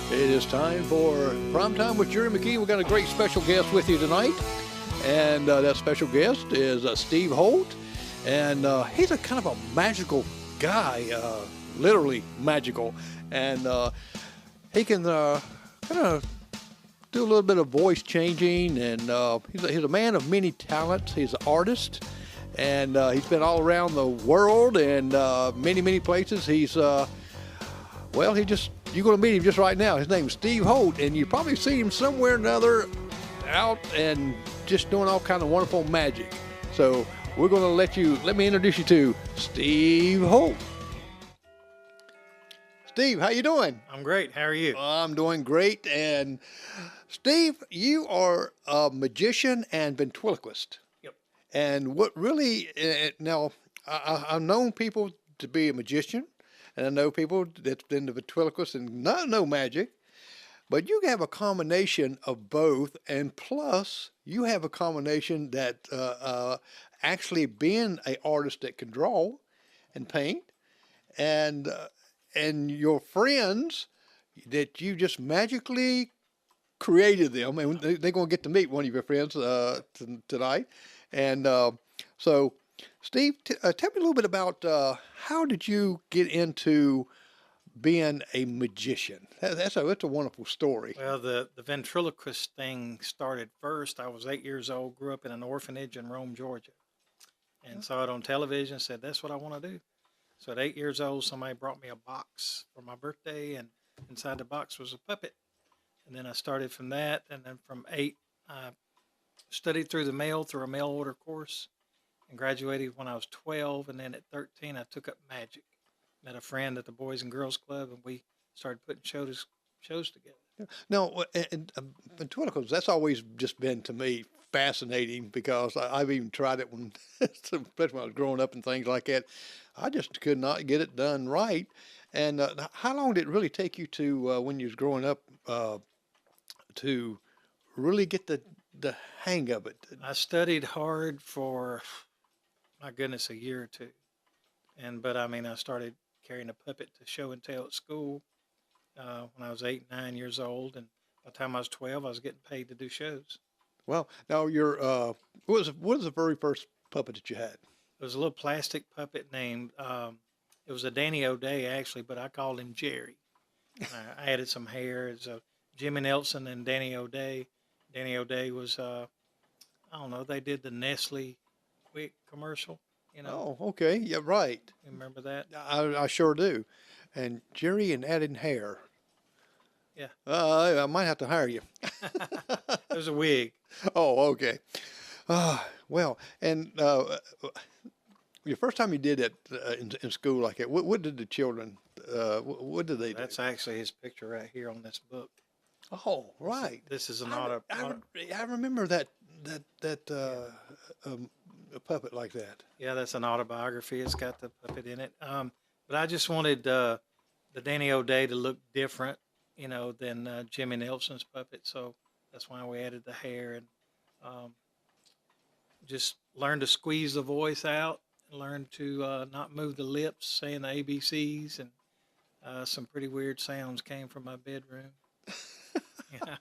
It is time for Prime Time with Jerry McKee. We've got a great special guest with you tonight. And that special guest is Steve Holt. And he's a kind of a magical guy, literally magical. And he can kind of do a little bit of voice changing. And he's a man of many talents. He's an artist. And he's been all around the world and many, many places. He's, well, you're going to meet him just right now. His name's Steve Holt, and you probably see him somewhere or another out and just doing all kind of wonderful magic. So we're going to let me introduce you to Steve Holt. Steve, how you doing? I'm great. How are you? I'm doing great. And Steve, you are a magician and ventriloquist. Yep. And what really, now, I've known people to be a magician, and I know people that's been the ventriloquist and not know magic, but you have a combination of both, and plus you have a combination that actually being an artist that can draw and paint, and your friends that you just magically created them, and they're going to get to meet one of your friends tonight, and so. Steve, tell me a little bit about how did you get into being a magician? That's a wonderful story. Well, the ventriloquist thing started first. I was 8 years old, grew up in an orphanage in Rome, Georgia, and saw it on television, said, that's what I want to do. So at 8 years old, somebody brought me a box for my birthday, and inside the box was a puppet. And then I started from that, and then from 8, I studied through a mail order course, and graduated when I was 12, and then at 13 I took up magic. Met a friend at the Boys and Girls Club, and we started putting shows together. Now, and ventriloquist, that's always just been to me fascinating because I've even tried it when, especially when I was growing up and things like that. I just could not get it done right. And how long did it really take you to, when you was growing up, to really get the hang of it? I studied hard for, my goodness, a year or two. But I started carrying a puppet to show and tell at school when I was 8, 9 years old. And by the time I was 12, I was getting paid to do shows. Well, now what was the very first puppet that you had? It was a little plastic puppet named, it was a Danny O'Day actually, but I called him Jerry. I added some hair. It's Jimmy Nelson and Danny O'Day. Danny O'Day was, I don't know, they did the Nestle Quick commercial, you know. Oh, okay. Yeah, right. You remember that? I sure do. And Jerry and added hair. Yeah. I might have to hire you. It was a wig. Oh, okay. Well, and your first time you did it in school like that, what did the children, what did they do? That's actually his picture right here on this book. Oh, right. This is an I remember that a puppet like that. Yeah, that's an autobiography. It's got the puppet in it. But I just wanted the Danny O'Day to look different, you know, than Jimmy Nelson's puppet. So that's why we added the hair and just learned to squeeze the voice out, and learn to not move the lips, saying the ABCs, and some pretty weird sounds came from my bedroom. Yeah,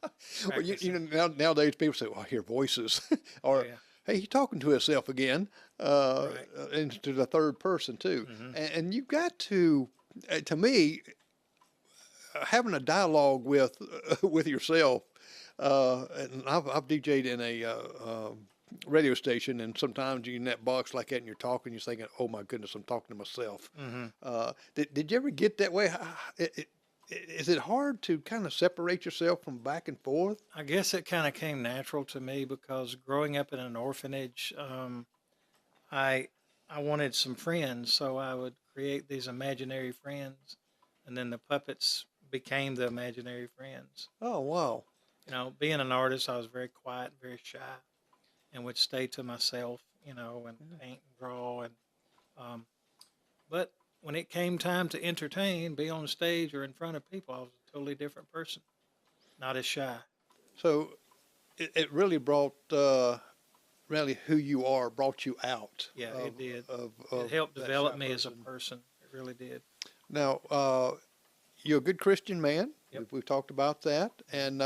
well, you know, nowadays people say, "Well, I hear voices," or yeah. "Hey, he's talking to himself again," Right. into the third person too. Mm-hmm. And you've got to me, having a dialogue with yourself. And I've DJ'd in a radio station, and sometimes you're in that box like that, and you're talking, you're thinking, "Oh my goodness, I'm talking to myself." Mm-hmm. Did you ever get that way? Is it hard to kind of separate yourself from back and forth? I guess it kind of came natural to me because growing up in an orphanage, I wanted some friends, so I would create these imaginary friends, and then the puppets became the imaginary friends. Oh, wow. You know, being an artist, I was very quiet, very shy, and would stay to myself, you know, and paint and draw. And but when it came time to entertain, be on stage or in front of people, I was a totally different person, not as shy. So it really brought really who you are, brought you out. Yeah, it did. Of It helped that develop shy me as a person. person. It really did. Now, you're a good Christian man. Yep. We've talked about that. And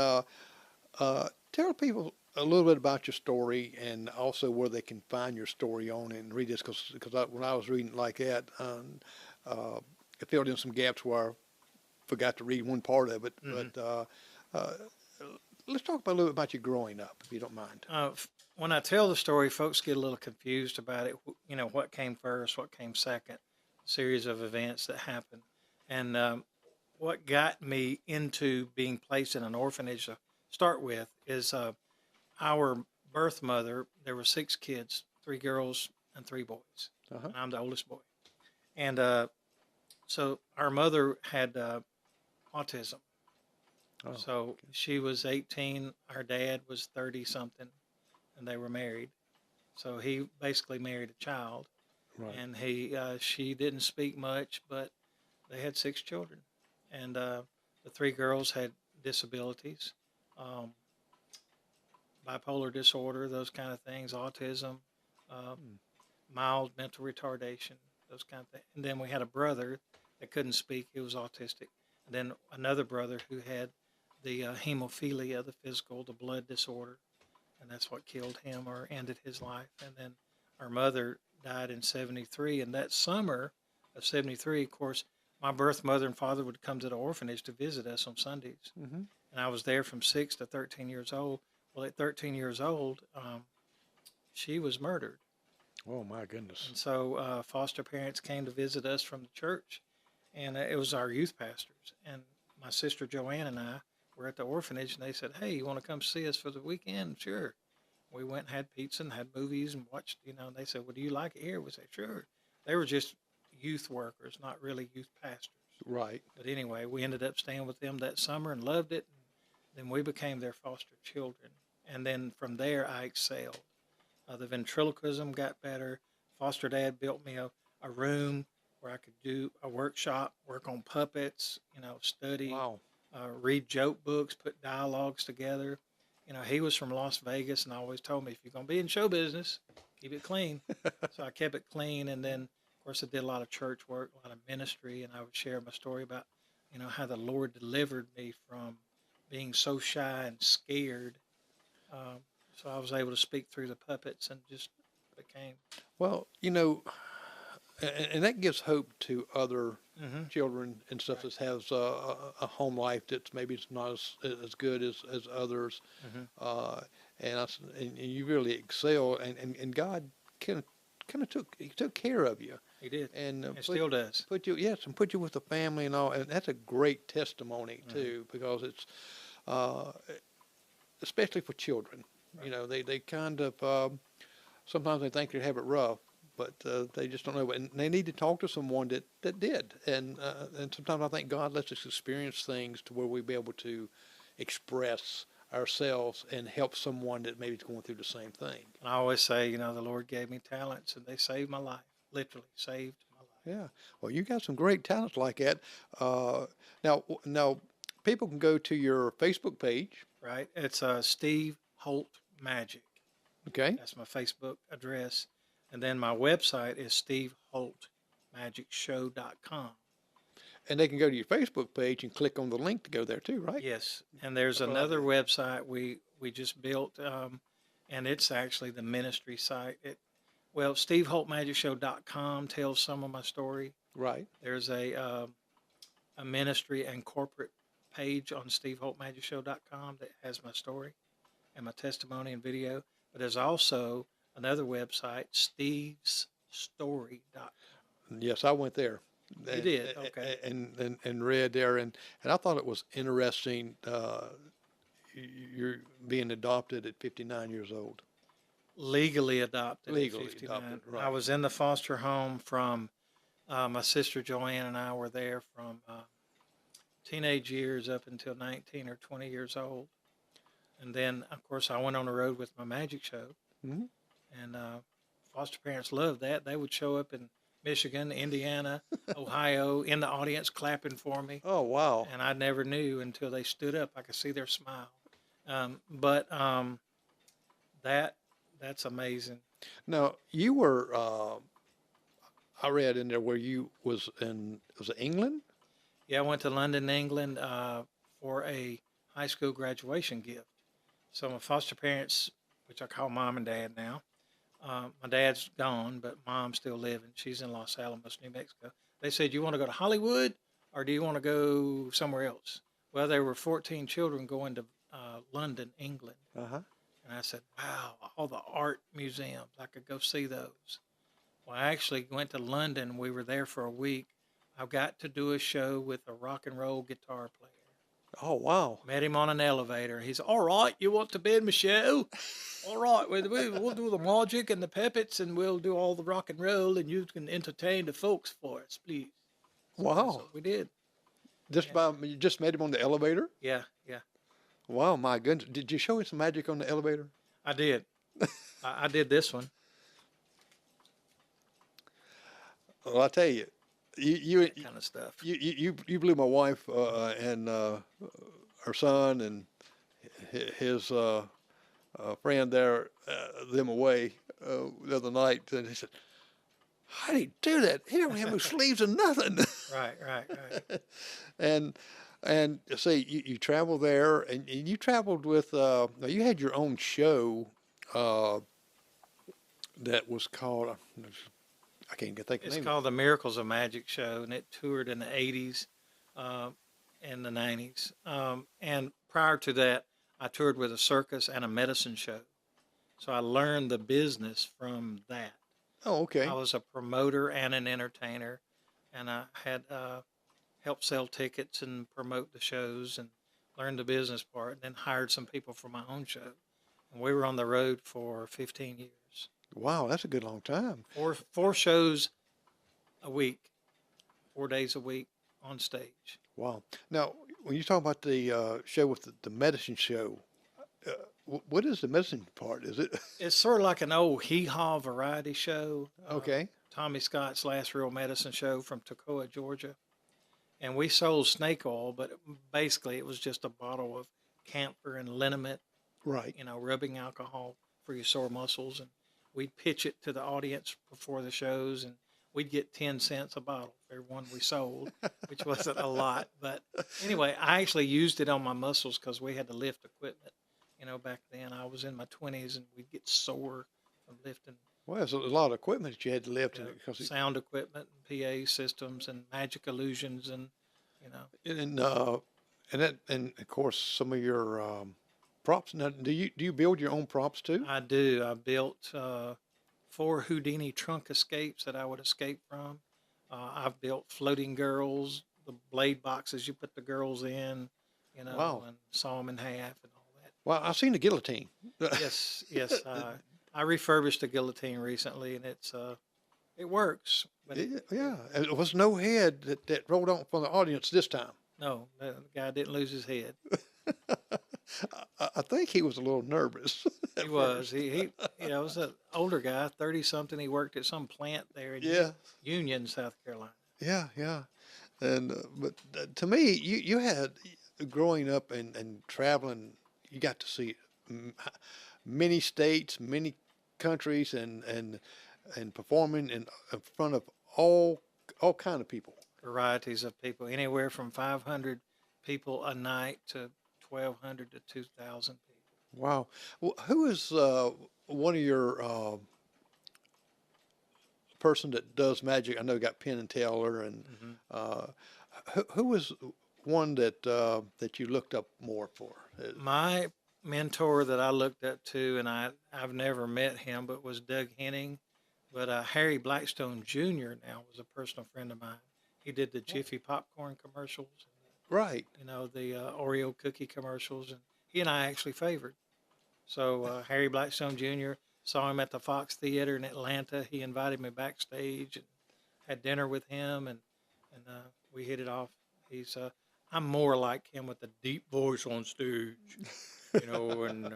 tell people a little bit about your story and also where they can find your story on and read this because when I was reading like that, it filled in some gaps where I forgot to read one part of it. Mm-hmm. But let's talk about a little bit about you growing up, if you don't mind. When I tell the story, folks get a little confused about it. You know, what came first, what came second, series of events that happened. And what got me into being placed in an orphanage to start with is our birth mother. There were 6 kids, 3 girls and 3 boys. Uh-huh. And I'm the oldest boy. And so our mother had autism. Oh, So okay. she was 18, our dad was 30 something, and they were married. So he basically married a child, Right. and she didn't speak much, but they had 6 children, and the 3 girls had disabilities, um, bipolar disorder, those kind of things, autism, uh, mild mental retardation, those kind of things. And then we had a brother that couldn't speak; he was autistic. And then another brother who had the hemophilia, the blood disorder, and that's what killed him or ended his life. And then our mother died in '73, and that summer of '73, of course, my birth mother and father would come to the orphanage to visit us on Sundays. Mm-hmm. And I was there from 6 to 13 years old. Well, at 13 years old, she was murdered. Oh, my goodness. And so foster parents came to visit us from the church, and it was our youth pastors. And my sister Joanne and I were at the orphanage, and they said, "Hey, you want to come see us for the weekend?" Sure. We went and had pizza and had movies and watched, and they said, "Well, do you like it here?" We said, "Sure." They were just youth workers, not really youth pastors. Right. But anyway, we ended up staying with them that summer and loved it. And then we became their foster children. And then from there, I excelled. The ventriloquism got better. Foster dad built me a room where I could do a workshop, work on puppets, study, Wow. read joke books, put dialogues together. He was from Las Vegas and always told me, if you're going to be in show business, keep it clean. So I kept it clean. And then, of course, I did a lot of church work, a lot of ministry, and I would share my story about, how the Lord delivered me from being so shy and scared. So I was able to speak through the puppets and just became. Well, and that gives hope to other Mm-hmm. children and stuff Right. that has a home life that's maybe it's not as good as others. Mm-hmm. And you really excel, and God kind of took care of you, He did. and It still does. put you with the family and all, and that's a great testimony too, because it's especially for children. Right. They kind of sometimes they think they have it rough, but they just don't know. And they need to talk to someone that did. And sometimes I think God lets us experience things to where we be able to express ourselves and help someone that maybe is going through the same thing. And I always say, the Lord gave me talents and they saved my life. Literally saved my life. Yeah. Well, you got some great talents like that. Now, people can go to your Facebook page. Right? It's Steve Holt Magic. Okay. That's my Facebook address. And then my website is steveholtmagicshow.com. And they can go to your Facebook page and click on the link to go there too, right? Yes. And there's That's what I another did. website we just built, and it's actually the ministry site. steveholtmagicshow.com tells some of my story. Right. There's a ministry and corporate page on steveholtmagicshow.com that has my story and my testimony and video. But there's also another website, stevesstory.com. Yes, I went there. You did? Okay. And read there, and I thought it was interesting. You're being adopted at 59 years old. Legally adopted Legally at 59. adopted, right. I was in the foster home from my sister Joanne and I were there from teenage years up until 19 or 20 years old. And then, of course, I went on the road with my magic show. Mm-hmm. And foster parents loved that. They would show up in Michigan, Indiana, Ohio, in the audience clapping for me. Oh, wow. And I never knew until they stood up. I could see their smile. But that's amazing. Now, you were, I read in there where you was it England? Yeah, I went to London, England, for a high school graduation gift. So my foster parents, which I call mom and dad now, my dad's gone, but mom's still living. She's in Los Alamos, New Mexico. They said, "You want to go to Hollywood, or do you want to go somewhere else?" Well, there were 14 children going to London, England. Uh-huh. And I said, "Wow, all the art museums, I could go see those." Well, I actually went to London. We were there for a week. I got to do a show with a rock and roll guitar player. Oh, wow. Met him on an elevator. He said, "All right, you want to be in my show? All right, we'll do the magic and the puppets, and we'll do all the rock and roll, and you can entertain the folks for us, please." So that's Wow. what we did. You just met him on the elevator? Yeah, yeah, Wow, my goodness. Did you show him some magic on the elevator? I did. I did this one. Well, I tell you, you Kind of stuff. you blew my wife and her son and his friend there them away the other night, and he said, "How do you do that? He don't have no sleeves or nothing." Right. And see, you travel there, and you traveled with you had your own show that was called I can't think of the It's name. called the Miracles of Magic Show, and it toured in the 80s and the 90s. And prior to that, I toured with a circus and a medicine show. So I learned the business from that. Oh, okay. I was a promoter and an entertainer, and I had helped sell tickets and promote the shows and learned the business part, and then hired some people for my own show. And we were on the road for 15 years. Wow, that's a good long time. Four shows a week, 4 days a week on stage. Wow. Now, when you talk about the show with the medicine show, what is the medicine part? Is it? It's sort of like an old hee-haw variety show. Okay. Tommy Scott's Last Real Medicine Show from Toccoa, Georgia. And we sold snake oil, but basically it was just a bottle of camphor and liniment, Right. rubbing alcohol for your sore muscles. And we'd pitch it to the audience before the shows, and we'd get 10 cents a bottle for every one we sold, which wasn't a lot. But anyway, I actually used it on my muscles because we had to lift equipment. Back then I was in my 20s, and we'd get sore from lifting Well, there's a lot of equipment that you had to lift, because sound equipment, and PA systems, and magic illusions, and and of course some of your props. Now, do you build your own props too? I do. I built 4 Houdini trunk escapes that I would escape from. I've built floating girls, the blade boxes you put the girls in, Wow. and saw them in half and all that. Well, I've seen the guillotine. Yes. I refurbished a guillotine recently, and it works. But Yeah, and it was no head that rolled on from the audience this time. no, the guy didn't lose his head. I think he was a little nervous. He was. He was an older guy, 30-something. He worked at some plant there in Yeah. Union, South Carolina. Yeah. And but to me, you had growing up and traveling, you got to see many states, many countries, and performing in front of all kind of people. Varieties of people, anywhere from 500 people a night to 1,200 to 2,000 people. Wow. Well, who is one of your person that does magic? I know you got Penn and Teller, and who was one that that you looked up more for? My mentor that I looked up to, and I've never met him, but was Doug Henning. But Harry Blackstone Jr. now was a personal friend of mine. He did the Jiffy popcorn commercials, Right. the Oreo cookie commercials, and he and I actually favored. So Harry Blackstone Jr. saw him at the Fox Theater in Atlanta. He invited me backstage and had dinner with him, and we hit it off. I'm more like him with the deep voice on stage, and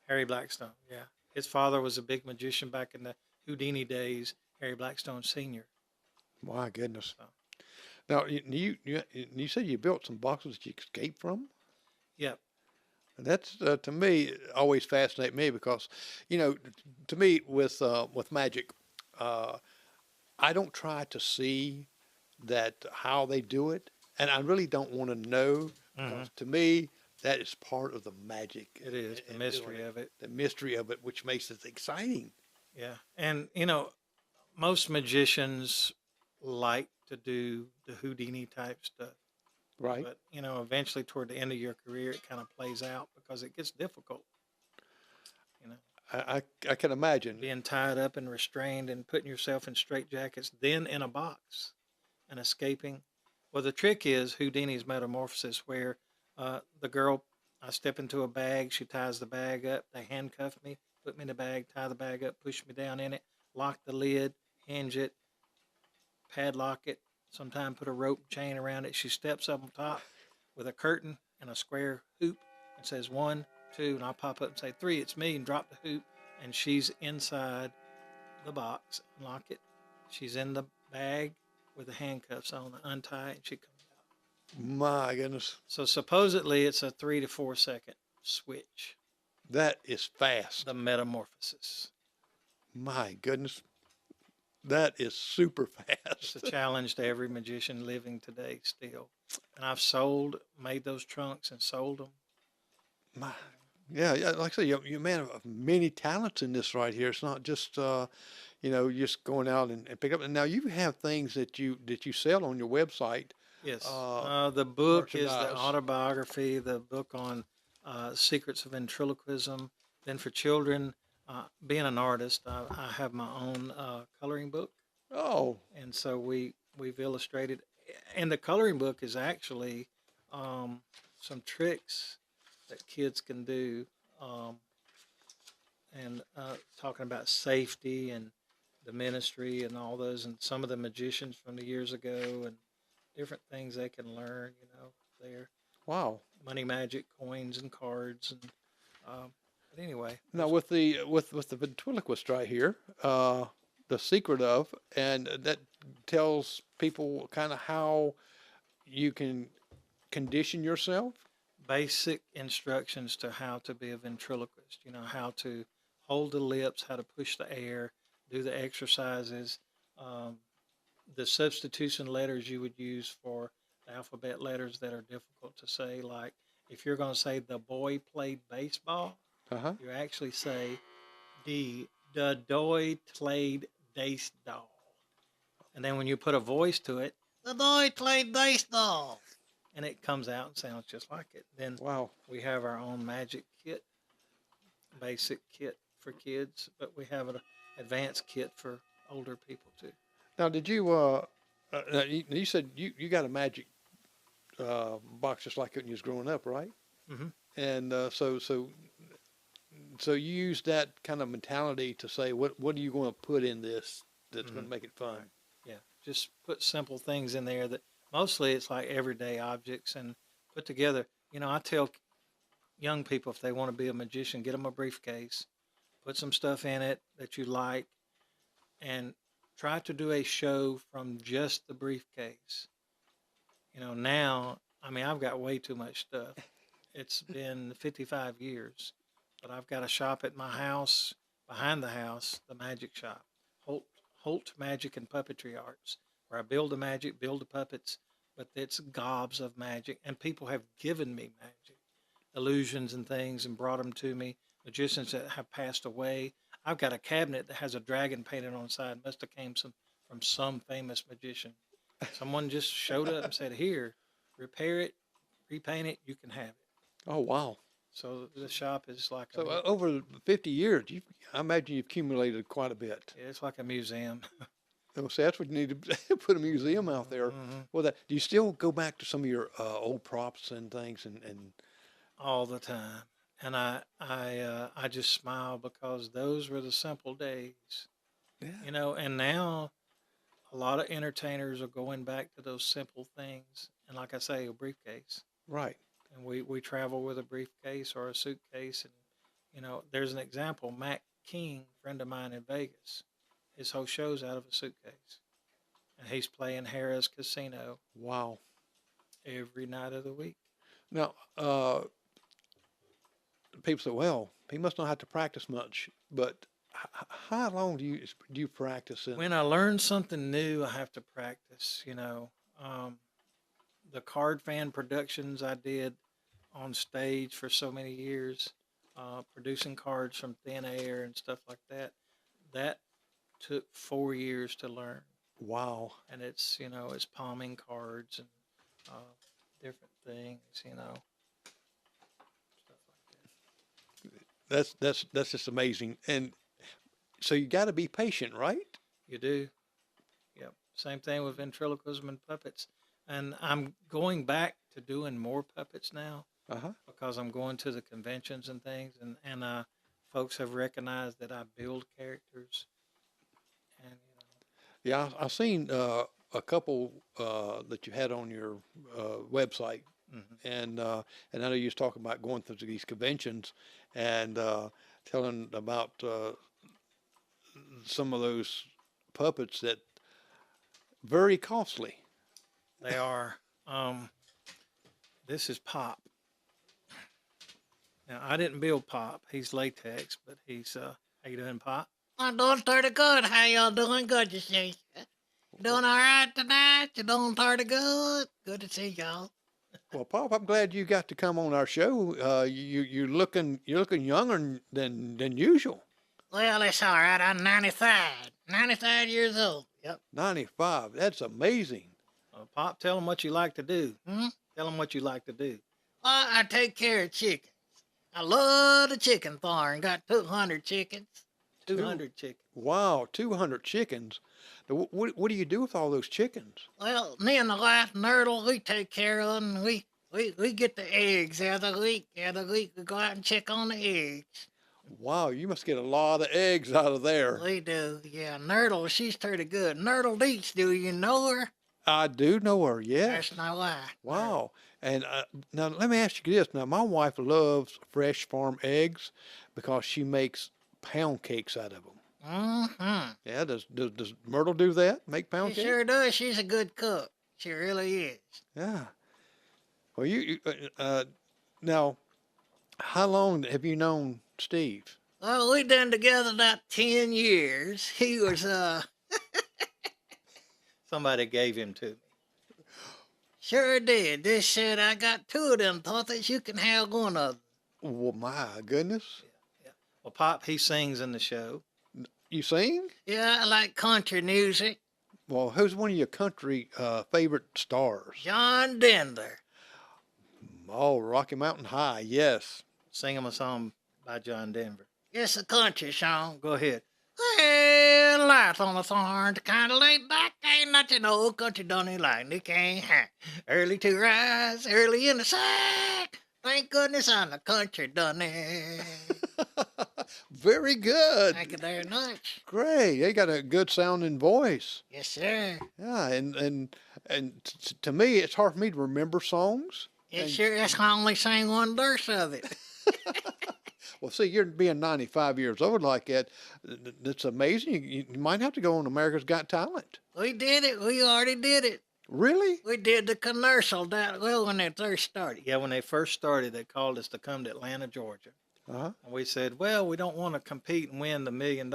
Harry Blackstone, yeah. His father was a big magician back in the Houdini days, Harry Blackstone Sr. My goodness. So, Now you said you built some boxes that you escaped from. yep. And that's to me always fascinate me, because to me with magic, I don't try to see that how they do it. and I really don't want to know Hmm. because to me that is part of the magic. It is the and mystery doing of it. the mystery of it, which makes it exciting. Yeah. And, most magicians like to do the Houdini type stuff. Right. But, eventually toward the end of your career, it kind of plays out because it gets difficult, you know, I can imagine. being tied up and restrained and putting yourself in straitjackets, then in a box and escaping. Well, the trick is Houdini's metamorphosis, where the girl, I step into a bag, she ties the bag up, they handcuff me, put me in the bag, tie the bag up, push me down in it, lock the lid, hinge it, padlock it, sometimes put a rope and chain around it. She steps up on top with a curtain and a square hoop and says 1, 2, and I pop up and say 3, it's me, and drop the hoop, and she's inside the box, unlock it. She's in the bag with the handcuffs on, untie it, and she comes out. My goodness, So supposedly it's a 3 to 4 second switch, that is fast. the metamorphosis. My goodness, that is super It's a fast. challenge to every magician living today still. And I've made those trunks and sold them. My, yeah, yeah, like I say, you're a man of many talents in this right here. It's not just just going out and pick up. And now you have things that you sell on your website. Yes. Uh, The book is the Merchandise. autobiography, the book on secrets of ventriloquism. Then for children, being an artist, I have my own coloring book. Oh, And so we've illustrated. And the coloring book is actually some tricks that kids can do, um, and talking about safety and the ministry and all those, and some of the magicians from the years ago, and different things they can learn. There, wow. money magic, coins and cards, and but anyway, Now with the ventriloquist right here, the secret of, and that tells people kind of how you can condition yourself. basic instructions to how to be a ventriloquist. How to hold the lips, how to push the air, do the exercises, um, the substitution letters you would use for the alphabet letters that are difficult to say. Like if you're going to say the boy played baseball, Uh huh. you actually say the doy played baseball. And then when you put a voice to it, the doy played baseball, and it comes out and sounds just like it. Then Wow. we have our own magic kit, basic kit for kids, but we have an advanced kit for older people too. Now, did you you said you got a magic box just like it when you was growing up, right? Hmm. And so you use that kind of mentality to say what are you going to put in this that's going Hmm. to make it fun? Yeah, just put simple things in there that mostly it's like everyday objects and put together. I tell young people if they want to be a magician, get them a briefcase, put some stuff in it that you like, and try to do a show from just the briefcase. Now, I mean, I've got way too much stuff. It's been 55 years, but I've got a shop at my house, behind the house, the magic shop, Holt, Holt Magic and Puppetry Arts, where I build the magic, build the puppets, but it's gobs of magic, and people have given me magic, illusions and things, and brought them to me. Magicians that have passed away. I've got a cabinet that has a dragon painted on the side. Must have came from some famous magician. Someone just showed up and said, "Here, repair it, repaint it. You can have it." Oh wow! So the shop is like So over 50 years, I imagine you've accumulated quite a bit. it's like a museum. Oh, so that's what you need to put a museum out there. Hmm. Well, do you still go back to some of your old props and things and All the time. And I just smile because those were the simple days, yeah, And now a lot of entertainers are going back to those simple things. And like I say, a briefcase. right. And we travel with a briefcase or a suitcase. And there's an example. Mac King, friend of mine in Vegas, his whole show's out of a suitcase, and he's playing Harrah's Casino Wow. every night of the week. Now, people say, well, he must not have to practice much, but how long do you practice? And When I learn something new, I have to practice. the card fan productions I did on stage for so many years, producing cards from thin air and stuff like that. That took 4 years to learn, Wow. and it's it's palming cards and uh, different things, stuff like That's just amazing. And so you got to be patient, right? that. You do, yep. Same thing with ventriloquism and puppets, and I'm going back to doing more puppets now Uh-huh. because I'm going to the conventions and things, and folks have recognized that I build characters, and Yeah, I've seen a couple that you had on your website, hmm and I know you was talking about going through these conventions and telling about some of those puppets that very costly. they are. This is Pop. Now I didn't build Pop. He's latex, but he's how you doing, Pop? I'm doing pretty good. How y'all doing? Good to see you. Doing all right tonight? You doing pretty good? Good to see y'all. Well, Pop, I'm glad you got to come on our show. You're looking younger than usual. Well, it's all right. I'm 95. 95 years old. Yep. 95. That's amazing. Pop, tell him what you like to do. Hmm? Tell him what you like to do. Well, I take care of chickens. I love the chicken farm. Got 200 chickens. 200 chickens. Wow, 200 chickens. Now, what do you do with all those chickens? Well, me and the wife, Nurdle, we take care of them. We get the eggs every week. Every week we go out and check on the eggs. Wow, you must get a lot of eggs out of there. We do, yeah. Nurdle, she's pretty good. Nurdle Deets, do you know her? I do know her, yes. That's my wife. Wow. And now let me ask you this. Now, my wife loves fresh farm eggs because she makes pound cakes out of them. Mm-hmm. Yeah, does Myrtle do that? Make pound She cakes? sure does. She's a good cook. She really is. Yeah. Well, now, how long have you known Steve? Well, we done together about 10 years. He was, Somebody gave him to me. sure did. They said, I got two of them. Thought that you can have one of them. Well, my goodness. Yeah. Well, Pop, he sings in the show. You sing? Yeah, I like country music. Well, who's one of your country favorite stars? John Denver. Oh, Rocky Mountain High, yes. Sing him a song by John Denver. It's a country song. Go ahead. Well, life on the farm, kind of laid back, ain't nothing old country done it like Nick ain't had. Early to rise, early in the sack. Thank goodness I'm a country done it. Very good. Thank you very much. Great. You got a good sounding voice. Yes, sir. Yeah, to me, it's hard for me to remember songs. Yes, sure. That's why I only sang one verse of it. Well, see, you're being 95 years old like that. That's amazing. You might have to go on America's Got Talent. We did it. We already did it. Really? We did the commercial that well when they first started. Yeah, when they first started, they called us to come to Atlanta, Georgia. Uh-huh. And we said, well, we don't want to compete and win the $1 million.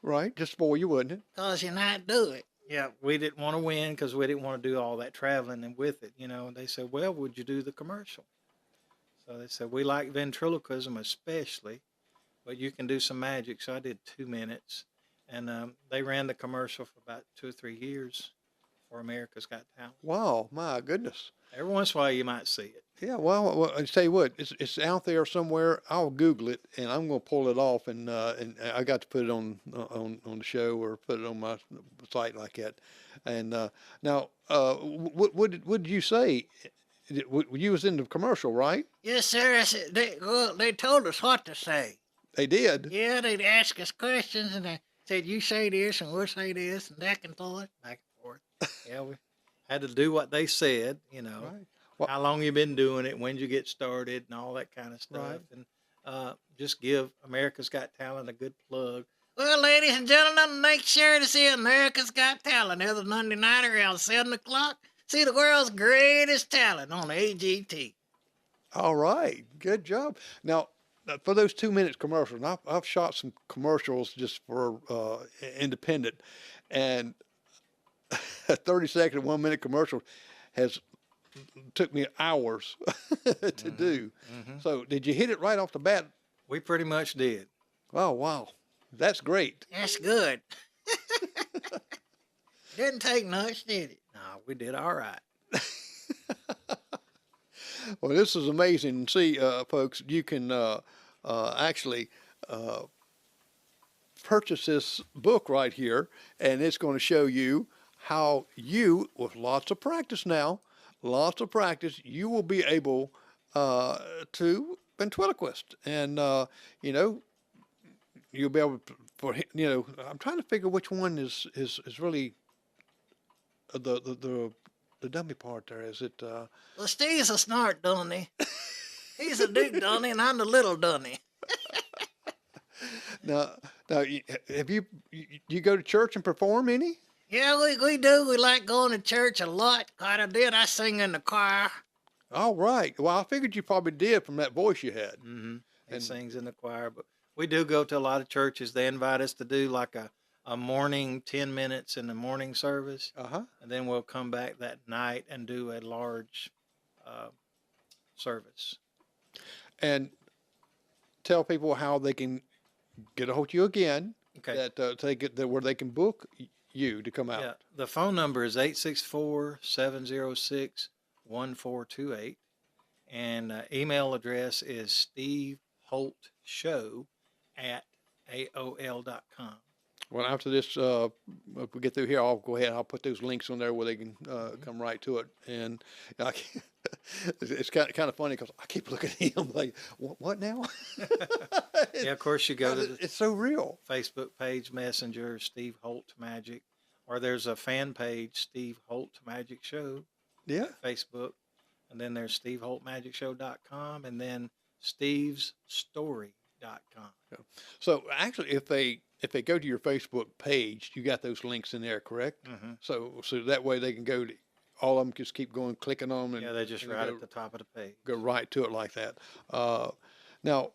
Right. Just for you, wouldn't it? Cause you not do it. Yeah, we didn't want to win because we didn't want to do all that traveling and with it, And they said, well, would you do the commercial? So they said, we like ventriloquism especially, but you can do some magic. So I did 2 minutes. And they ran the commercial for about 2 or 3 years for America's Got Talent. Wow, my goodness. Every once in a while you might see it. Yeah, well, I tell you what, it's out there somewhere. I'll Google it, and I'm going to pull it off, and I got to put it on the show or put it on my site like that. And now, what did you say? You was in the commercial, right? Yes, sir. I said, they told us what to say. They did. Yeah, they'd ask us questions, and they said, you say this, and we'll say this, and back and forth. Back and forth. Yeah, we had to do what they said, Right. Well, how long you been doing it, when you get started, and all that kind of stuff. Right. And just give America's Got Talent a good plug. Well, ladies and gentlemen, make sure to see America's Got Talent every Monday night around 7 o'clock. See the world's greatest talent on AGT. all right. Good job. Now, for those 2 minutes commercials, and I've shot some commercials just for independent, and a 30-second, 1 minute commercial has took me hours to do. So did you hit it right off the bat? We pretty much did. Oh, wow. That's great. That's good. Didn't take much, did it? No, we did all right. Well, this is amazing. See, folks, you can actually purchase this book right here, and it's going to show you how you, with lots of practice now, you will be able to ventriloquist. And, you'll be able to, I'm trying to figure which one is really the dummy part there. Is it? Well, Steve's a smart dunny. He's a big dunny, and I'm the little dunny. Now, have you go to church and perform any? Yeah, we do. We like going to church a lot. Quite a bit. I sing in the choir. All right. Well, I figured you probably did from that voice you had. He sings in the choir, but we do go to a lot of churches. They invite us to do like a morning 10 minutes in the morning service. And then we'll come back that night and do a large service. And tell people how they can get a hold of you again. Okay. Where they can book you to come out. Yeah. The phone number is 864-706-1428. And email address is steveholtshow@aol.com. Well, after this, if we get through here, I'll go ahead and I'll put those links on there where they can come right to it. And it's kind of funny because I keep looking at him like, what now? Yeah, of course, you go to it's so real. Facebook page, Messenger, Steve Holt Magic, or there's a fan page, Steve Holt Magic Show. Yeah. Facebook. And then there's steveholtmagicshow.com and then stevesstory.com. Yeah. So actually, if they go to your Facebook page, you got those links in there, correct? So that way they can go to all of them. Just keep going, clicking on them, and Yeah, they're just right at the top of the page. go right to it like that. Now,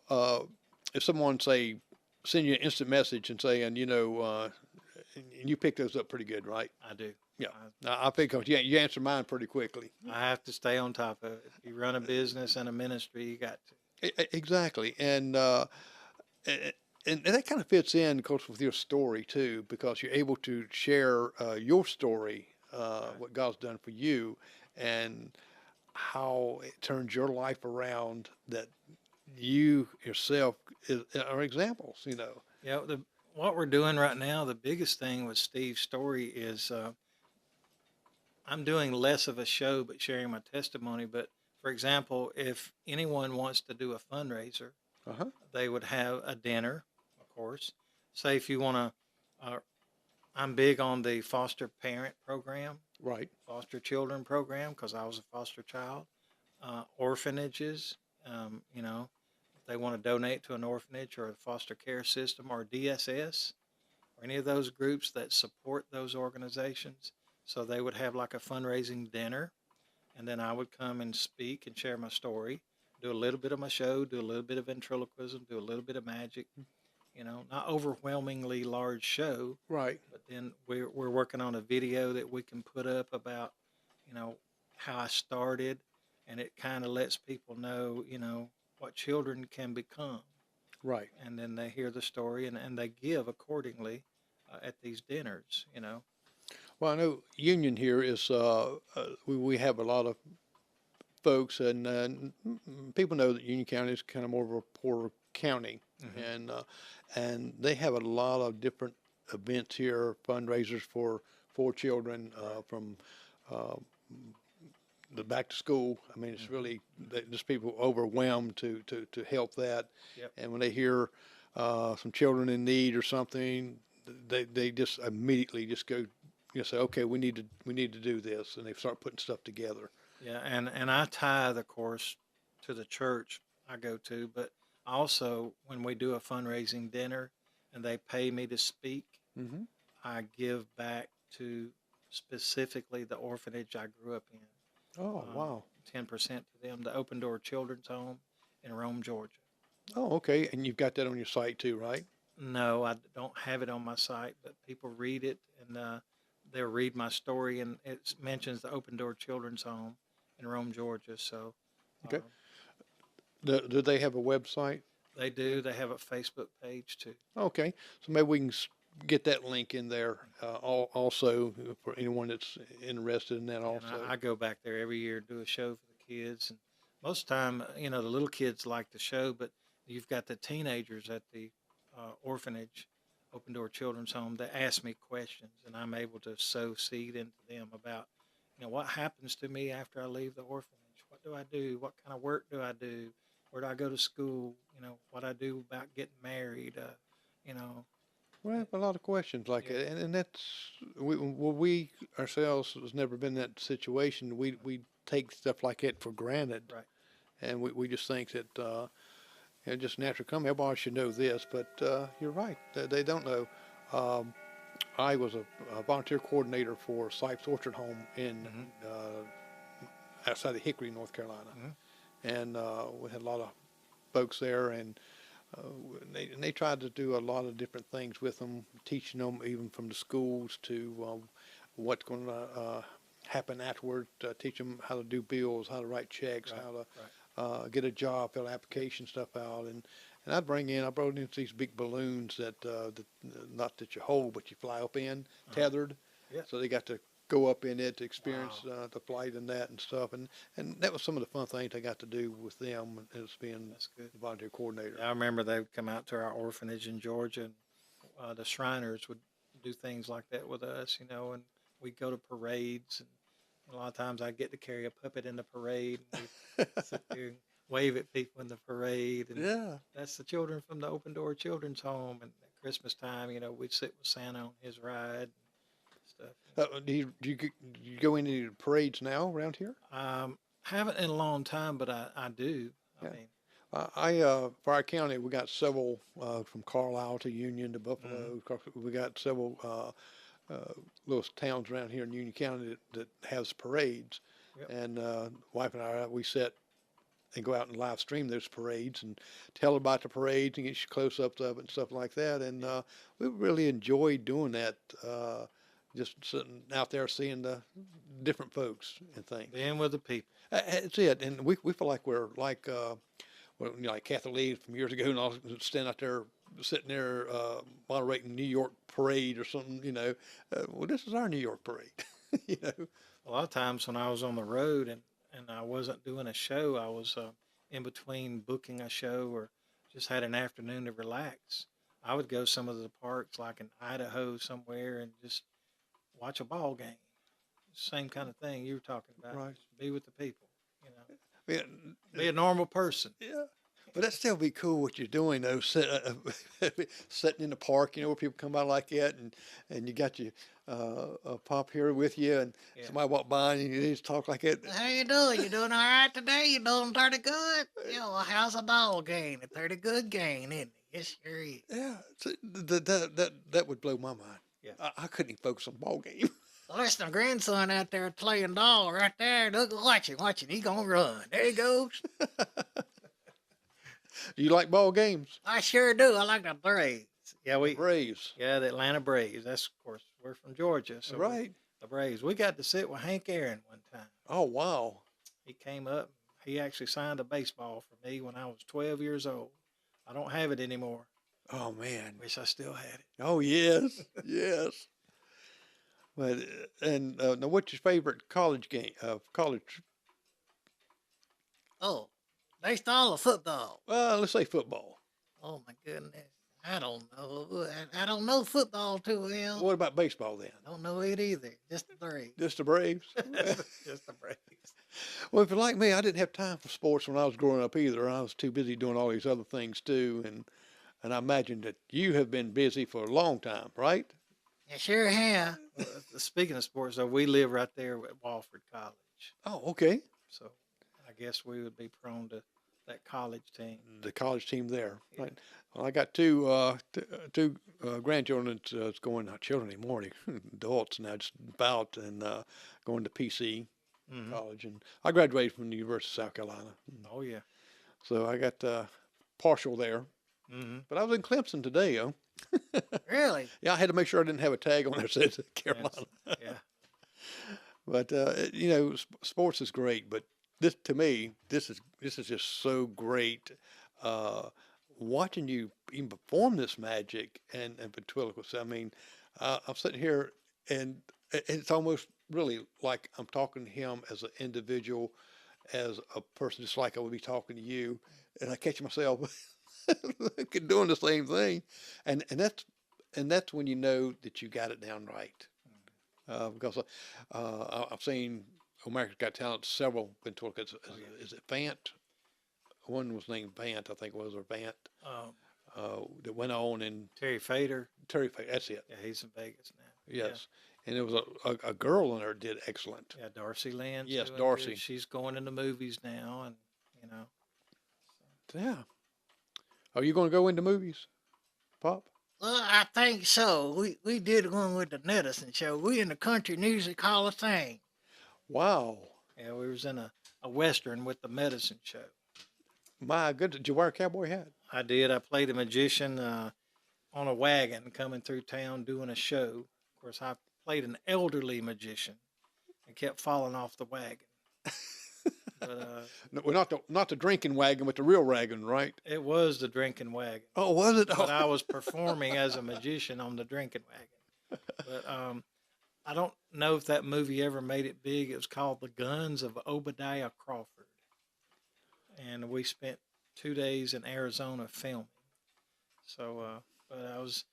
if someone send you an instant message and saying, and you pick those up pretty good, right? I do. Yeah, I think you answer mine pretty quickly. I have to stay on top of it. If you run a business and a ministry, you got to. Exactly, and that kind of fits in, of course, with your story too, because you're able to share your story, what God's done for you, and how it turns your life around. That you yourself are examples. Yeah, what we're doing right now, the biggest thing with Steve's story is I'm doing less of a show, but sharing my testimony. But for example, if anyone wants to do a fundraiser, they would have a dinner, of course. Say if you want to, I'm big on the foster parent program, Right. foster children program, because I was a foster child. Orphanages, if they want to donate to an orphanage or a foster care system or DSS or any of those groups that support those organizations. So they would have like a fundraising dinner, and then I would come and speak and share my story, do a little bit of my show, do a little bit of ventriloquism, do a little bit of magic, not overwhelmingly large show. Right. But then we're working on a video that we can put up about, how I started, and it kind of lets people know, what children can become. Right. And then they hear the story and they give accordingly at these dinners, Well, I know Union here is, we have a lot of folks, and people know that Union County is kind of more of a poorer county, and they have a lot of different events here, fundraisers for children, from the back to school. I mean, it's really just people overwhelmed to help that. Yep. And when they hear some children in need or something, they just immediately just go, say, okay, we need to do this, and they start putting stuff together. Yeah, and I tithe, of course, to the church I go to, but also when we do a fundraising dinner and they pay me to speak, I give back to specifically the orphanage I grew up in. Oh, wow. 10% to them, the Open Door Children's Home in Rome, Georgia. Oh, okay. And you've got that on your site too, right? No, I don't have it on my site, but people read it, and they'll read my story, and it mentions the Open Door Children's Home, in Rome, Georgia. So, Okay. um, Do they have a website? they do. They have a Facebook page too. Okay, so maybe we can get that link in there also for anyone that's interested in that And also. I go back there every year, do a show for the kids, and most of the time, the little kids like the show, but you've got the teenagers at the orphanage, Open Door Children's Home, that ask me questions, and I'm able to sow seed into them about, what happens to me after I leave the orphanage. What do I do? What kind of work do I do? Where do I go to school? What I do about getting married. You know, We have a lot of questions like Yeah. that, and that's we ourselves has never been in that situation. We take stuff like that for granted, Right. and we just think that just natural come. Everybody should know this, but you're right. They don't know. Um, I was a volunteer coordinator for Sipes Orchard Home in outside of Hickory, North Carolina, and we had a lot of folks there, and they tried to do a lot of different things with them, teaching them even from the schools to what's going to happen afterward, teach them how to do bills, how to write checks, Right, how to get a job, fill application stuff out, and I brought in these big balloons that not that you hold, but you fly up in, tethered, Yeah. so they got to go up in it to experience the flight and that and stuff, and that was some of the fun things I got to do with them as being That's good. the volunteer coordinator. I remember they would come out to our orphanage in Georgia, and the Shriners would do things like that with us, and we'd go to parades, and a lot of times I'd get to carry a puppet in the parade, and we'd sit there and wave at people in the parade, and Yeah. that's the children from the Open Door Children's Home, and at Christmas time, we'd sit with Santa on his ride and stuff. Do you go into parades now around here? Haven't in a long time, but I do. Yeah. I mean, For our county, we got several from Carlisle to Union to Buffalo. We got several little towns around here in Union County that has parades. Yep. And wife and I, we sit and go out and live stream those parades and tell about the parades and get close-ups of it and stuff like that. And we really enjoyed doing that. Just sitting out there seeing the different folks and things. being with the people. That's it, and we feel like we're like like Kathy Lee from years ago, and I was standing out there, sitting there moderating New York parade or something. Well, this is our New York parade. A lot of times when I was on the road and I wasn't doing a show, I was in between booking a show or just had an afternoon to relax. I would go some of the parks like in Idaho somewhere and just watch a ball game. Same kind of thing you were talking about. Right. Just be with the people, Yeah, be a normal person. yeah. But that'd still be cool what you're doing though, sitting in the park, where people come by like that, and you got your pop here with you, and Yeah. somebody walk by and you just talk like that. How you doing? You doing all right today? You doing pretty good? Well, how's a ball game? A pretty good game, isn't it? Yes, sure is. Yeah, so that would blow my mind. Yeah. I couldn't even focus on the ball game. Well, listen, my grandson out there playing ball right there. Look, watch him. He gonna run. There he goes. Do you like ball games? I sure do. I like the Braves. Yeah, Braves. the Atlanta Braves. That's, of course, we're from Georgia, so Right. the Braves. We got to sit with Hank Aaron one time. Oh, wow. He came up. He actually signed a baseball for me when I was 12 years old. I don't have it anymore. Oh, man. Wish I still had it. Oh, yes. Yes. But, and now what's your favorite college game? College, Oh, baseball or football? let's say football. Oh my goodness. I don't know. I don't know football too well. What about baseball then? Don't know it either. Just the Braves. Just the Braves? Just the Braves. Well, if you're like me, I didn't have time for sports when I was growing up either. I was too busy doing all these other things too. And I imagine that you have been busy for a long time, right? I sure have. Speaking of sports, though, we live right there at Wofford College. Oh, okay. So I guess we would be prone to that college team. The college team there. Yeah. Right. Well, I got two grandchildren that's going, not children anymore, adults now, just about, and going to PC Mhm. college. And I graduated from the University of South Carolina. Oh, yeah. So I got partial there. Mm-hmm. But I was in Clemson today, yo. Really? Yeah, I had to make sure I didn't have a tag on there that said Carolina. Yeah. But, sports is great, but this to me, this is just so great. Watching you even perform this magic and ventriloquist. I mean, I'm sitting here and it's almost really like I'm talking to him as an individual, as a person, just like I would be talking to you, and I catch myself doing the same thing, and that's when you know that you got it down right. Because I've seen America's Got Talent several ventriloquists. Is it Vant? One was named Vant, I think it was, or Vant, Um, that went on and Terry Fader. Terry. That's it. Yeah, he's in Vegas now. Yes, and there was a girl in there that did excellent. Yeah, Darcy Lynn's Yes, doing Darcy. good. She's going into movies now, and you know. Yeah. Are you going to go into movies, Pop? Well, I think so. We did one with the Medicine Show. We in the Country Music Hall of Fame. Wow. Yeah, we was in a western with the Medicine Show. My goodness, did you wear a cowboy hat? I did. I played a magician on a wagon coming through town doing a show. Of course, I played an elderly magician and kept falling off the wagon. But No, well, not the drinking wagon, but the real wagon, right? it was the drinking wagon. Oh, was it? But I was performing as a magician on the drinking wagon. But I don't know if that movie ever made it big. It was called The Guns of Obadiah Crawford. And we spent 2 days in Arizona filming. So, but I was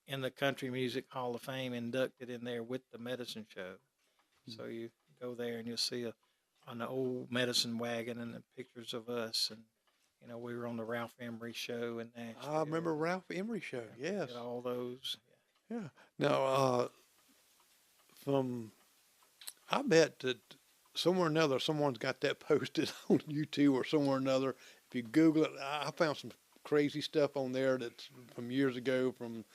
in the Country Music Hall of Fame, inducted in there with the Medicine Show. So you go there and you'll see an old medicine wagon and the pictures of us. And, you know, we were on the Ralph Emery show in Nashville. I remember Ralph Emery show. Yes. Did all those. Yeah. Now, I bet that somewhere or another, someone's got that posted on YouTube or somewhere or another. If you Google it, I found some crazy stuff on there that's from years ago, from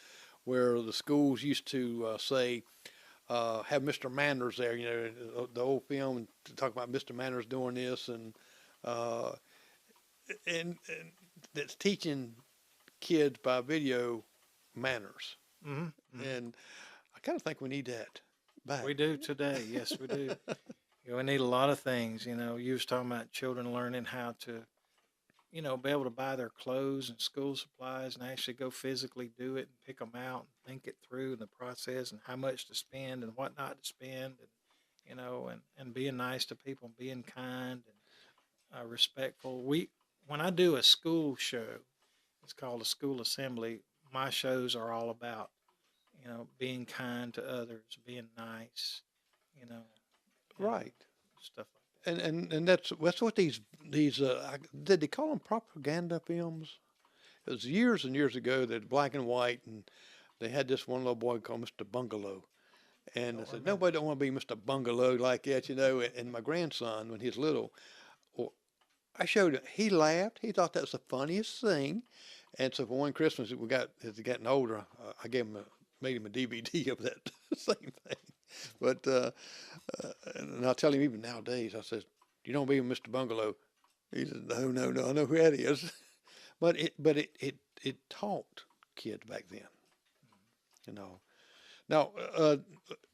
where the schools used to say, have Mr. Manners there, you know, the old film, to talk about Mr. Manners doing this, and that's teaching kids by video manners. Mm-hmm. And I kind of think we need that back. We do today. Yes, we do. You know, we need a lot of things. You know, you was talking about children learning how to, you know, be able to buy their clothes and school supplies and actually go physically do it and pick them out and think it through in the process and how much to spend and what not to spend, and, you know, and being nice to people and being kind and respectful. When I do a school show, it's called a school assembly. My shows are all about, you know, being kind to others, being nice, you know. Right. Stuff like that. And that's what these did they call them propaganda films? It was years and years ago that black and white, and they had this one little boy called Mr. Bungalow, and I said nobody don't want to be Mr. Bungalow like that, you know. And my grandson, when he was little, well, I showed him. He laughed. He thought that was the funniest thing. And so for one Christmas, as he gotten older, I made him a DVD of that same thing. But and I'll tell him even nowadays, I said, "You don't be Mr. Bungalow." He said, "No, I know who that is." But it taught kids back then, you know. Now,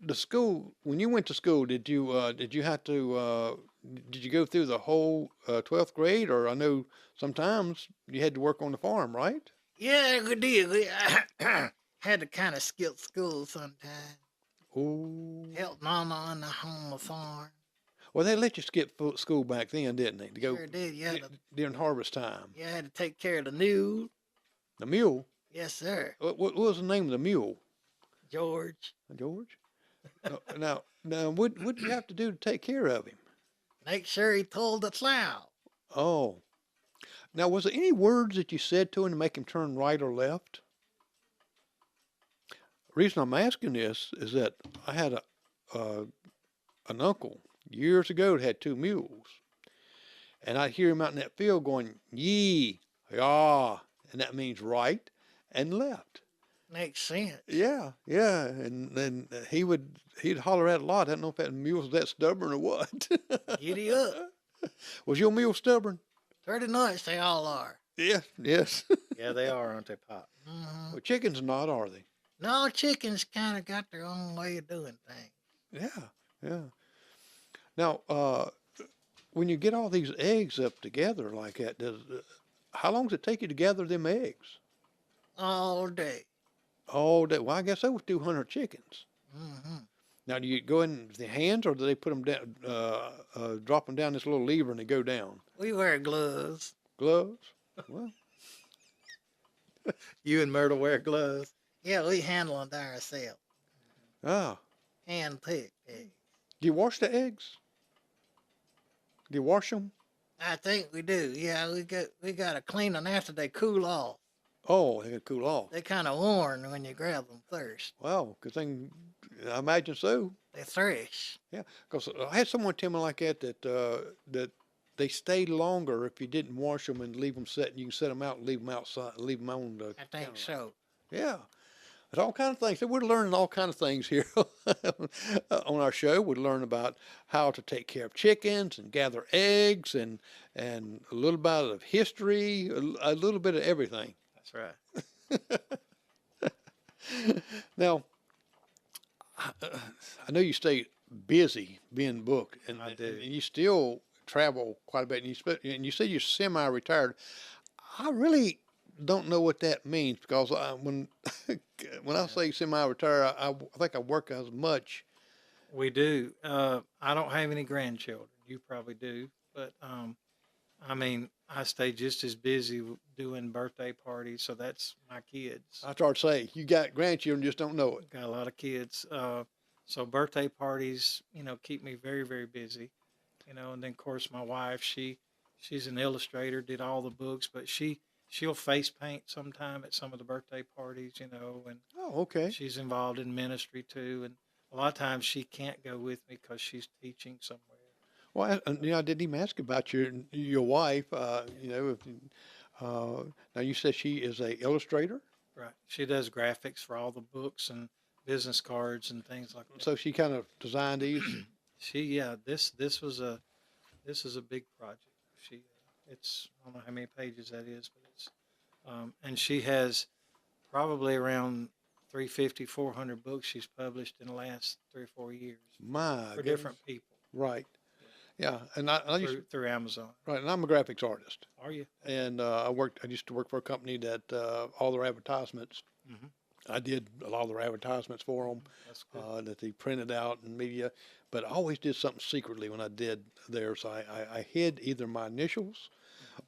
the school, when you went to school, did you have to did you go through the whole 12th grade, or I know sometimes you had to work on the farm, right? Yeah, we did. We had to kind of skip school sometimes. Oh. Help Mama on the home farm. Well, they let you skip school back then, didn't they? To go Sure did. You had to, during harvest time. you had to take care of the mule. The mule. Yes, sir. What was the name of the mule? George. George. Now, what did you have to do to take care of him? Make sure he pulled the plow. Oh. Now, was there any words that you said to him to make him turn right or left? The reason I'm asking this is that I had an uncle years ago that had two mules, and I'd hear him out in that field going, "Yee, yah," and that means right and left. Makes sense. Yeah, and then he'd holler at a lot. I don't know if that mule was that stubborn or what. Giddy up. Was your mule stubborn? Pretty nice they all are. Yes. Yeah, they are, aren't they, Pop? Mm-hmm. Well, chickens not, are they? No, chickens kind of got their own way of doing things. Yeah. Now, when you get all these eggs up together like that, how long does it take you to gather them eggs? All day. All day. Well, I guess that was 200 chickens. Hmm. Now, do you go in with the hands, or do they put them down, drop them down this little lever and they go down? We wear gloves. Gloves? Well, You and Myrtle wear gloves. Yeah, we handle them ourselves. ah. Hand picked eggs. Do you wash the eggs? Do you wash them? I think we do. Yeah, we got to clean them after they cool off. Oh, they got to cool off. They kind of worn when you grab them first. Wow, good thing. I imagine so. They fresh. Yeah, because I had someone tell me like that they stay longer if you didn't wash them and leave them set. You can set them out and leave them outside, leave them on the. I think so. Yeah, there's all kinds of things. So we're learning all kinds of things here on our show. We learn about how to take care of chickens and gather eggs and a little bit of history, a little bit of everything. That's right. Now, I know you stay busy being booked, and I do. and you still travel quite a bit. And you said you're semi-retired. I really don't know what that means because when I say semi-retired, I think I work as much. We do. I don't have any grandchildren. You probably do, but I mean, I stay just as busy doing birthday parties, so that's my kids. I try to say you got grandchildren, just don't know it. Got a lot of kids. So birthday parties, keep me very, very busy. And then of course my wife, she's an illustrator, did all the books, but she'll face paint sometime at some of the birthday parties, and Oh, okay. she's involved in ministry too. And a lot of times she can't go with me because she's teaching somewhere. Well, I didn't even ask about your wife. If, now you said she is a illustrator, Right. She does graphics for all the books and business cards and things like that. so she kind of designed these. This is a big project. It's I don't know how many pages that is, but it's and she has probably around 350, 400 books she's published in the last 3 or 4 years My for goodness. different people. Right. Yeah, and I used Through Amazon. right, and I'm a graphics artist, Are you? and I used to work for a company that all their advertisements. Mhm. I did a lot of their advertisements for them That's good. that they printed out in media, but I always did something secretly when I did theirs. I hid either my initials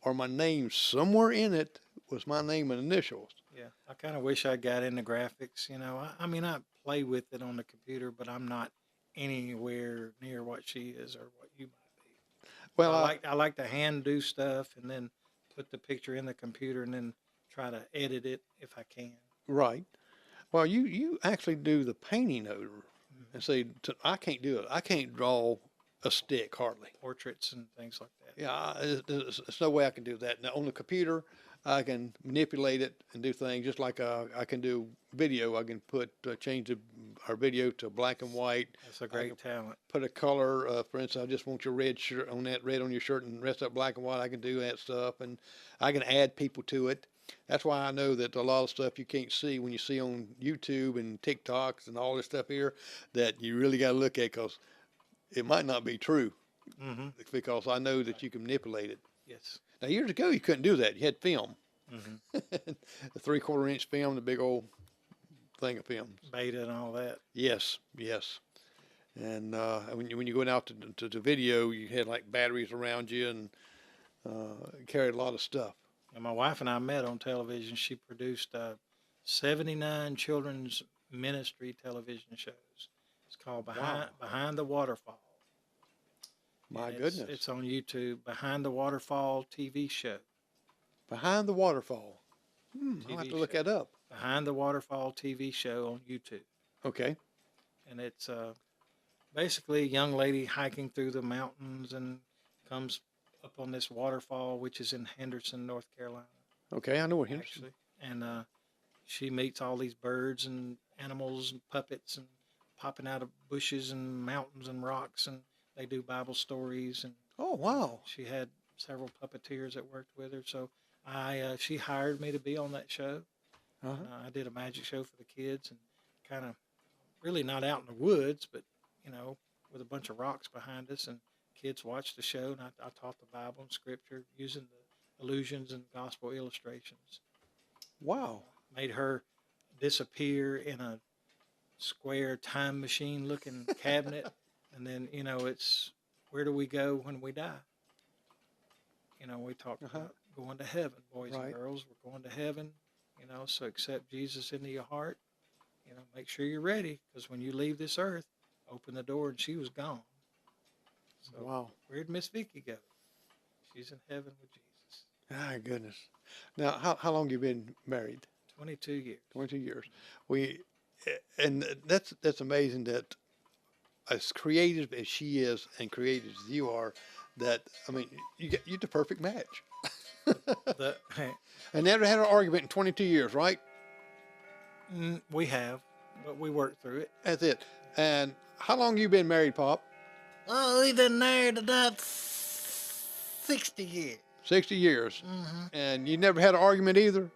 or my name somewhere in it was my name and initials. Yeah, I kind of wish I got into graphics. I mean, I play with it on the computer, but I'm not anywhere near what she is or what you might be. Well, I like to hand do stuff and then put the picture in the computer and then try to edit it if I can. right. Well, you actually do the painting over and say, I can't do it. I can't draw a stick hardly. Portraits and things like that. Yeah, there's no way I can do that. Now, on the computer, I can manipulate it and do things just like I can do video. I can change our video to black and white. That's a great talent. Put a color, for instance, I just want your red shirt on that red on your shirt and the rest of it black and white. I can do that stuff, and I can add people to it. That's why I know that a lot of stuff you can't see when you see on YouTube and TikToks and all this stuff here that you really got to look at because it might not be true Mm-hmm. because I know that you can manipulate it. Yes. Now, years ago, you couldn't do that. You had film, Mm-hmm. the 3/4 inch film, the big old thing of film. Beta and all that. Yes, yes. And when you went out to video, you had like batteries around you and carried a lot of stuff. And my wife and I met on television. She produced 79 children's ministry television shows. It's called Behind the Waterfall. My And goodness. It's on YouTube. Behind the Waterfall TV show. Behind the Waterfall. I'll have TV to look show. that up. Behind the Waterfall TV show on YouTube. Okay. And it's basically a young lady hiking through the mountains and comes up on this waterfall, which is in Henderson, North Carolina, Okay, I know what Henderson. actually. And she meets all these birds and animals and puppets and popping out of bushes and mountains and rocks, and they do Bible stories. And Oh, wow. she had several puppeteers that worked with her, so she hired me to be on that show. Uh-huh. I did a magic show for the kids and kind of really not out in the woods, but with a bunch of rocks behind us, and kids watched the show, and I taught the Bible and Scripture using the allusions and gospel illustrations. Wow. Made her disappear in a square time machine looking cabinet, and then it's where do we go when we die? We talked about going to heaven, boys and girls. We're going to heaven. So accept Jesus into your heart. Make sure you're ready, because when you leave this earth, open the door, and she was gone. So Wow. where'd Miss Vicky go? She's in heaven with Jesus. My goodness. Now, how long you been married? 22 years. 22 years. And that's amazing that as creative as she is and creative as you are, that, I mean, you're the perfect match. And never had an argument in 22 years, right? We have, but we worked through it. That's it. And how long you been married, Pop? Oh, we've been married about 60 years. 60 years. Mm-hmm. And you never had an argument either?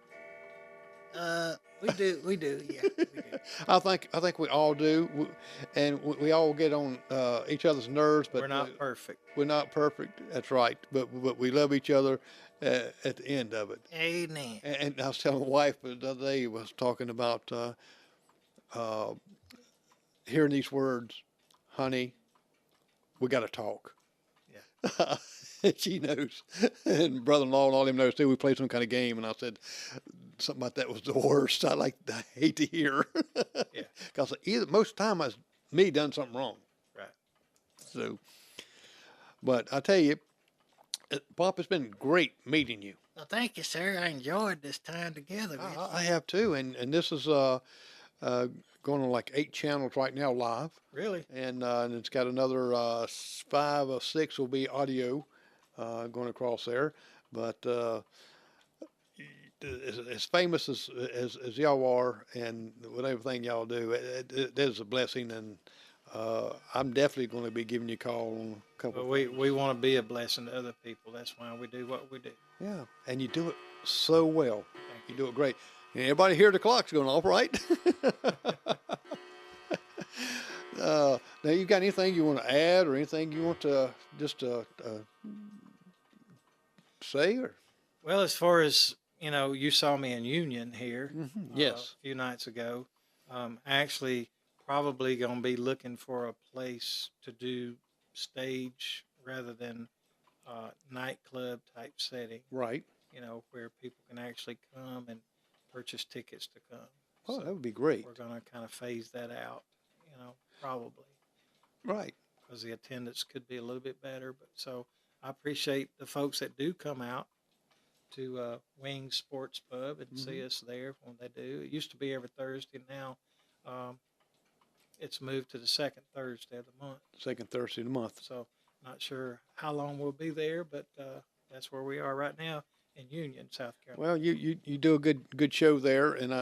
We do, yeah, we do. I think we all do, and we all get on each other's nerves. But we're not perfect. We're not perfect. That's right. But we love each other at the end of it. Amen. And I was telling my wife the other day, was talking about hearing these words, honey, we got to talk. Yeah. And she knows, and brother-in-law and all them knows too. We played some kind of game, and I said something about that was the worst. I hate to hear. Yeah. Because most of the time it's me done something wrong. Right. So, but I tell you, Pop, it's been great meeting you. Well, thank you, sir. I enjoyed this time together with you. I have too, and this is going on like 8 channels right now live. Really? And it's got another 5 or 6 will be audio going across there. But as famous as y'all are, and with everything y'all do, it is a blessing. And I'm definitely going to be giving you a call on a couple. Well, we want to be a blessing to other people. That's why we do what we do. Yeah, and you do it so well. You do it great. And everybody hear the clock's going off, right? Now, you got anything you want to add, or anything you want to just say? Or Well, as far as you saw me in Union here. Yes. A few nights ago. Actually, probably going to be looking for a place to do stage rather than nightclub type setting. Right. Where people can actually come and purchase tickets to come. Oh, So that would be great. we're going to kind of phase that out, probably. Right. Because the attendance could be a little bit better. But so I appreciate the folks that do come out to Wings Sports Pub and see us there when they do. It used to be every Thursday. Now it's moved to the second Thursday of the month. Second Thursday of the month. So not sure how long we'll be there, but that's where we are right now in Union, South Carolina. Well, you do a good show there, and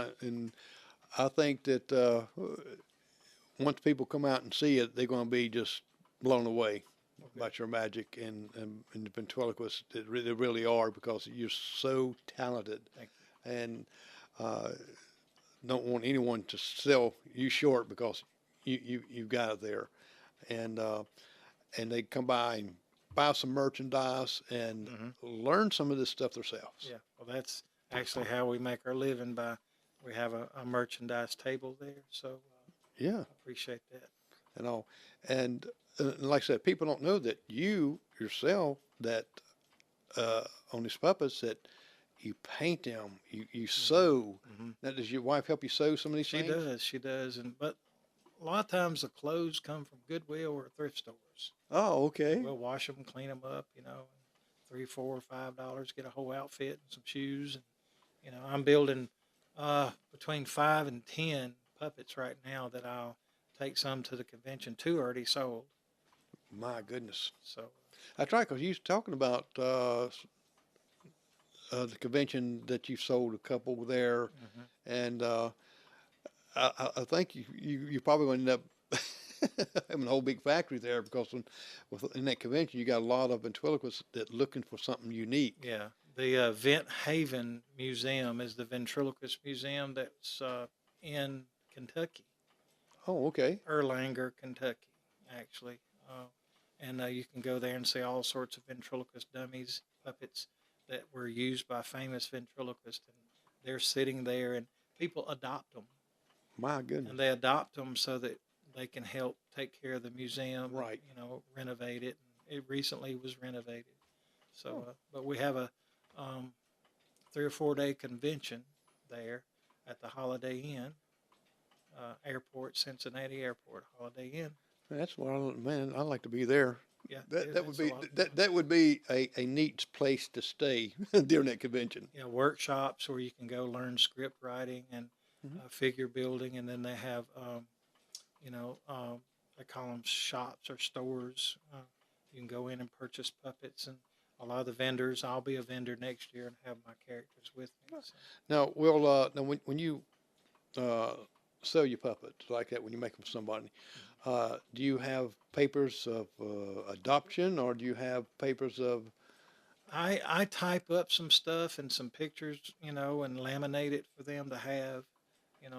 I think that once people come out and see it, they're going to be just blown away about your magic and the ventriloquists. They really are, because you're so talented. Thank you. And don't want anyone to sell you short, because you've got it there, and they come by and buy some merchandise and learn some of this stuff themselves. Yeah, well, that's actually how we make our living. We have a merchandise table there, so yeah, I appreciate that. And all, and like I said, people don't know that you yourself, that on these puppets, that you paint them, you sew. Now, does your wife help you sew some of these things? She does, but a lot of times the clothes come from Goodwill or thrift stores. Oh, okay. We'll wash them, clean them up, $3, $4, $5, get a whole outfit and some shoes. And, I'm building between 5 and 10 puppets right now that I'll take some to the convention. 2 already sold. My goodness. So that's right, because you was talking about the convention that you sold a couple there, and I think you probably going to end up having a whole big factory there, because in that convention you got a lot of ventriloquists that looking for something unique. Yeah, the Vent Haven Museum is the ventriloquist museum that's in Kentucky. Oh, okay. Erlanger, Kentucky, actually. And you can go there and see all sorts of ventriloquist dummies, puppets that were used by famous ventriloquists. And they're sitting there, and people adopt them. My goodness. And they adopt them so that they can help take care of the museum, Right. Renovate it. And it recently was renovated. So, but we have a 3 or 4 day convention there at the Holiday Inn Airport, Cincinnati Airport, Holiday Inn. That's what man. I'd like to be there. Yeah, That would be a neat place to stay during that convention. Yeah, workshops where you can go learn script writing and figure building, and then they have they call them shops or stores. You can go in and purchase puppets, and a lot of the vendors. I'll be a vendor next year and have my characters with me. So. Now, when you sell your puppets like that, when you make them for somebody, do you have papers of adoption, or do you have papers of? I type up some stuff and some pictures, and laminate it for them to have,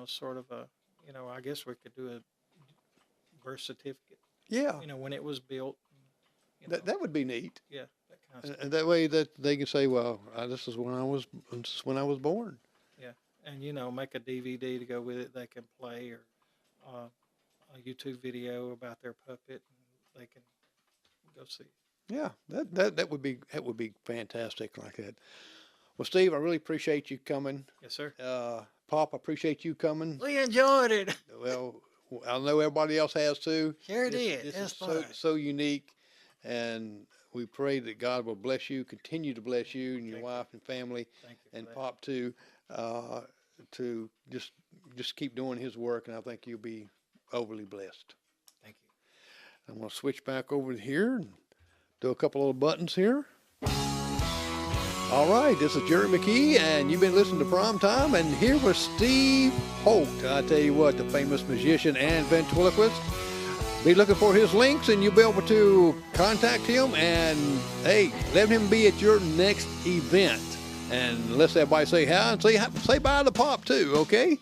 sort of a, I guess we could do a birth certificate. Yeah. When it was built. That would be neat. Yeah, that kind of stuff. And that way that they can say, well, this is when I was born. Yeah, and make a DVD to go with it. They can play, or a YouTube video about their puppet, and they can go see it. Yeah, that would be fantastic like that. Well, Steve, I really appreciate you coming. Yes, sir. Pop, I appreciate you coming. We enjoyed it. Well, I know everybody else has too. Sure did. This It's is fun. so unique, and we pray that God will bless you, continue to bless you and your wife and family, and Pop too, to just keep doing his work, and I think you'll be overly blessed. Thank you. I'm going to switch back over here and do a couple little buttons here. All right, this is Jerry McKee, and you've been listening to Prime Time, and here was Steve Holt. I tell you what, the famous musician and ventriloquist. Be looking for his links, and you'll be able to contact him, and hey, let him be at your next event. And let's everybody say hi, and say bye to Pop too, okay?